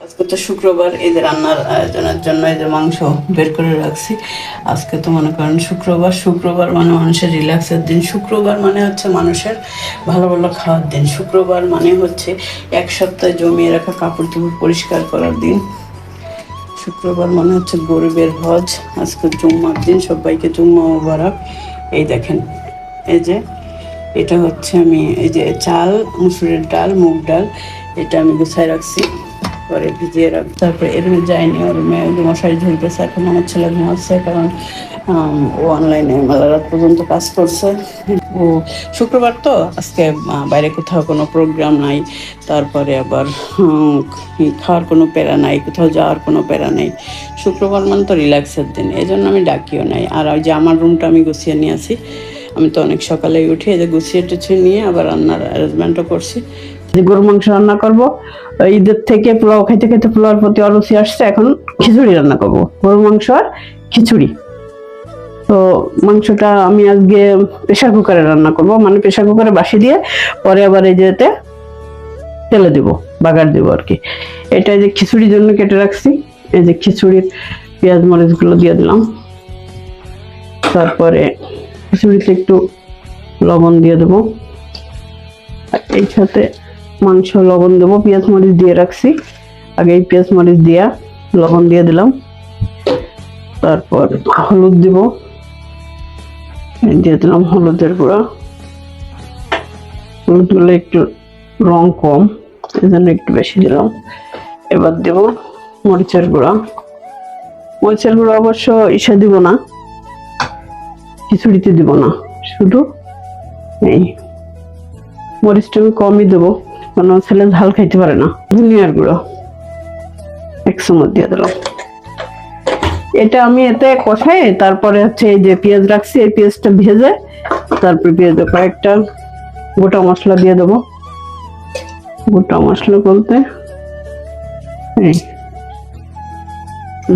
আজকে তো শুক্রবার, এই যে রান্নার আয়োজনের জন্য এই যে মাংস বের করে রাখছি। আজকে তো মনে করেন শুক্রবার মানে মানুষের রিল্যাক্সের দিন। শুক্রবার মানে হচ্ছে মানুষের ভালো ভালো খাওয়ার দিন। শুক্রবার মানে হচ্ছে এক সপ্তাহ জমিয়ে রাখা কাপড় চোপড় পরিষ্কার করার দিন। শুক্রবার মানে হচ্ছে গরিবের হজ। আজকে জুম্মার দিন, সবাইকে জুম্মা মোবারক। এই দেখেন, এই যে এটা হচ্ছে আমি এই যে চাল, মুসুরের ডাল, মুগ ডাল, এটা আমি গুছাই রাখছি, পরে ভিজিয়ে রাখ। তারপরে এর যায়নি, ওর মেয়ে মশারি ঝুলতেছে। এখন আমার ছেলে ঘুমাচ্ছে, কারণ ও অনলাইনে মেলা রাত পর্যন্ত কাজ করছে। ও শুক্রবার তো আজকে বাইরে কোথাও কোনো প্রোগ্রাম নাই, তারপরে আবার খাওয়ার কোনো প্যারা নাই, কোথাও যাওয়ার কোনো প্যারা নেই। শুক্রবার মানে তো রিল্যাক্সের দিন, এই জন্য আমি ডাকিও নাই। আর ওই যে আমার রুমটা আমি গুছিয়ে নিয়ে আসি। আমি তো অনেক সকালে উঠে এই যে গুছিয়ে টুছিয়ে নিয়ে আবার রান্নার অ্যারেঞ্জমেন্টও করছি। যে গরু মাংস রান্না করব, ঈদের থেকে পোলাও খাইতে খাইতে পোলাওর প্রতি অরুচি আসছে, এখন খিচুড়ি রান্না করব, গরু মাংস আর খিচুড়ি। তো মাংসটা আমি আজকে প্রেশার কুকারে রান্না করব, মানে প্রেশার কুকারে বাসি দিয়ে পরে আবার এই যেতে তেলে দিব, বাগার দিব আর কি। এটা যে খিচুড়ির জন্য কেটে রাখছি, এই যে খিচুড়ির পেঁয়াজ মরিচ গুলো দিয়ে দিলাম। তারপরে খিচুড়িতে একটু লবণ দিয়ে দেবো, এই সাথে মাংস লবণ দেবো। পেঁয়াজ মরিচ দিয়ে রাখছি, আগে এই পেঁয়াজ মরিচ দিয়া লবণ দিয়ে দিলাম। তারপর হলুদ দিব, দিয়ে দিলাম হলুদের গুঁড়া। হলুদ গুলো একটু রং কম, এই জন্য একটু বেশি দিলাম। এবার দেব মরিচের গুঁড়া। মরিচের গুঁড়া অবশ্য ইসে দিব না, খিচুড়িতে দিব না, শুধু এই মরিচটা আমি কমই দেবো, কারণ ছেলে ঝাল খাইতে পারে না। ধনিয়ার গুঁড়ো 1 চামচ দিয়ে দিলাম। এটা আমি এতে কষাই, তারপরে হচ্ছে এই যে পেঁয়াজ রাখছি, এই পেঁয়াজটা ভেজে তারপরে পেঁয়াজে কয়েকটা গোটা মশলা দিয়ে দেবো। গোটা মশলা বলতে এই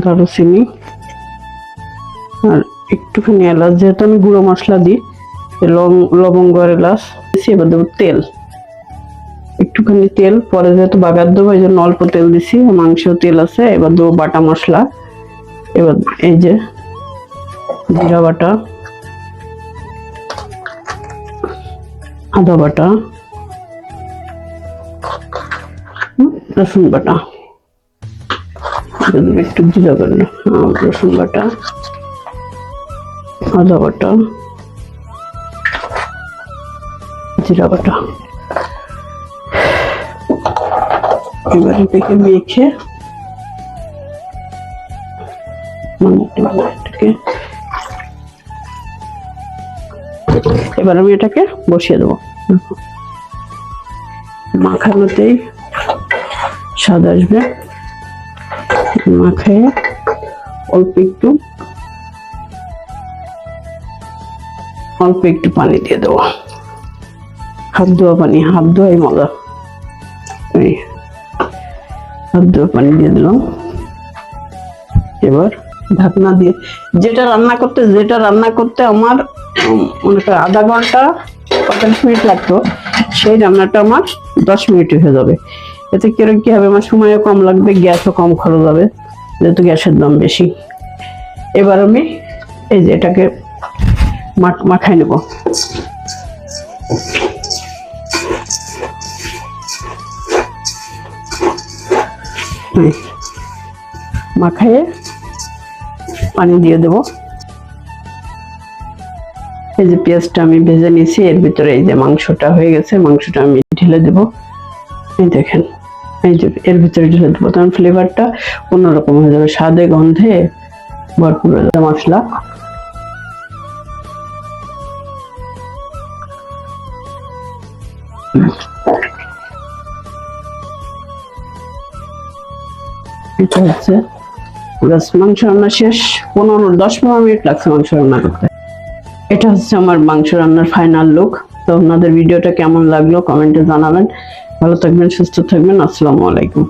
দারুচিনি আর একটুখানি এলাচ, যেহেতু আমি গুঁড়ো মশলা দিই, লবঙ্গ আর এলাচ। এবার দেবো তেল, একটুখানি তেল, পরে যেহেতু বাগার দেবো এই জন্য অল্প তেল দিছি, মাংস তেল আছে। এবার দেবো বাটা মশলা। এবার এই যে জিরা বাটা, আদা বাটা, রসুন বাটা, একটু জিরা বাটা, রসুন বাটা, আদা বাটা, জিরা বাটা। এবার এটাকে মেখে এবার আমি এটাকে বসিয়ে দেবো। মাখানোতেই স্বাদ আসবে। মাখায় অল্প একটু পানি দিয়ে দেবো, হাত ধোয়া পানি, হাত ধোয়াই মজা। হাত ধোয়া পানি দিয়ে দিলাম। এবার ঢাকনা দিয়ে যেটা রান্না করতে আমার মনে করেন আধা ঘন্টা 45 মিনিট লাগতো, সেই রান্নাটা আমার 10 মিনিটে হয়ে যাবে। এতে কিরকম কি হবে, আমার সময়ও কম লাগবে, গ্যাসও কম খরচ হবে, যেহেতু গ্যাসের দাম বেশি। এবার আমি এই যে এটাকে মাখাই নেব। মাখাইয়ে পানি দিয়ে দেব। এই যে পেঁয়াজটা আমি ভেজে নিয়েছি, এর ভিতরে এই যে মাংসটা হয়ে গেছে, মাংসটা আমি ঢেলে দেব। এই দেখেন, এই যে এর ভিতরে ঢেলে দেবো, তখন ফ্লেভারটা অন্যরকম হয়ে যাবে, স্বাদে গন্ধে ভরপুর হয়ে যাবে। মশলা এটা হচ্ছে মাংস রান্না শেষ। 10-15 মিনিট লাগছে মাংস রান্না করতে। এটা হচ্ছে আমার মাংস রান্নার ফাইনাল লুক। তো আপনাদের ভিডিওটা কেমন লাগলো কমেন্টে জানাবেন। ভালো থাকবেন, সুস্থ থাকবেন। আসসালামু আলাইকুম।